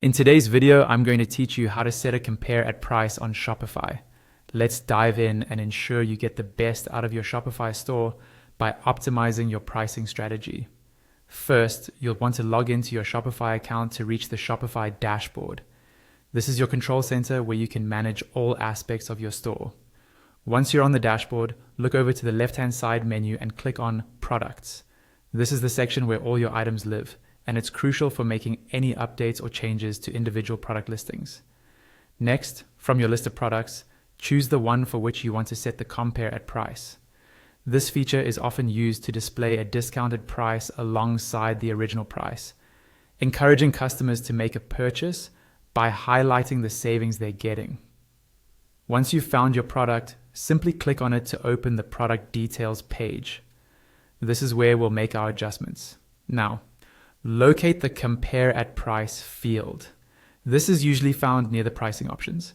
In today's video, I'm going to teach you how to set a compare at price on Shopify. Let's dive in and ensure you get the best out of your Shopify store by optimizing your pricing strategy. First, you'll want to log into your Shopify account to reach the Shopify dashboard. This is your control center where you can manage all aspects of your store. Once you're on the dashboard, look over to the left-hand side menu and click on Products. This is the section where all your items live, and it's crucial for making any updates or changes to individual product listings. Next, from your list of products, choose the one for which you want to set the compare at price. This feature is often used to display a discounted price alongside the original price, encouraging customers to make a purchase by highlighting the savings they're getting. Once you've found your product, simply click on it to open the product details page. This is where we'll make our adjustments. Now, locate the compare at price field. This is usually found near the pricing options.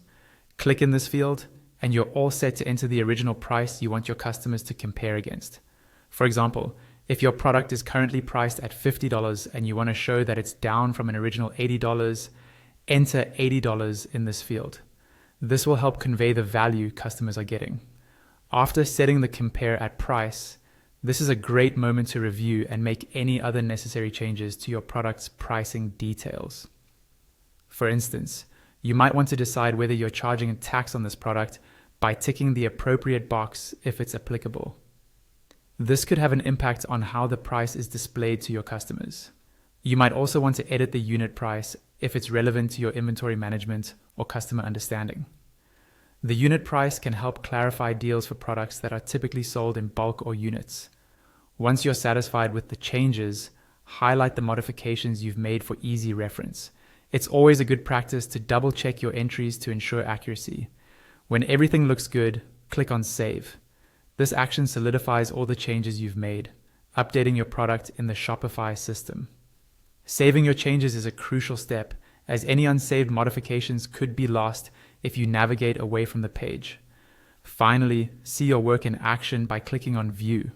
Click in this field and you're all set to enter the original price you want your customers to compare against. For example, if your product is currently priced at $50 and you want to show that it's down from an original $80, enter $80 in this field. This will help convey the value customers are getting. After setting the compare at price, this is a great moment to review and make any other necessary changes to your product's pricing details. For instance, you might want to decide whether you're charging a tax on this product by ticking the appropriate box if it's applicable. This could have an impact on how the price is displayed to your customers. You might also want to edit the unit price if it's relevant to your inventory management or customer understanding. The unit price can help clarify deals for products that are typically sold in bulk or units. Once you're satisfied with the changes, highlight the modifications you've made for easy reference. It's always a good practice to double check your entries to ensure accuracy. When everything looks good, click on Save. This action solidifies all the changes you've made, updating your product in the Shopify system. Saving your changes is a crucial step, as any unsaved modifications could be lost if you navigate away from the page. Finally, see your work in action by clicking on View.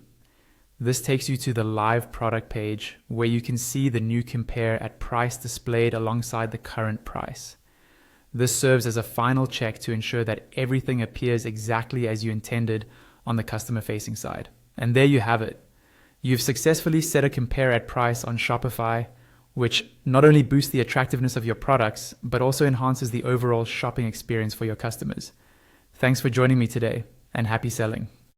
This takes you to the live product page where you can see the new compare at price displayed alongside the current price. This serves as a final check to ensure that everything appears exactly as you intended on the customer-facing side. And there you have it. You've successfully set a compare at price on Shopify, which not only boosts the attractiveness of your products, but also enhances the overall shopping experience for your customers. Thanks for joining me today, and happy selling.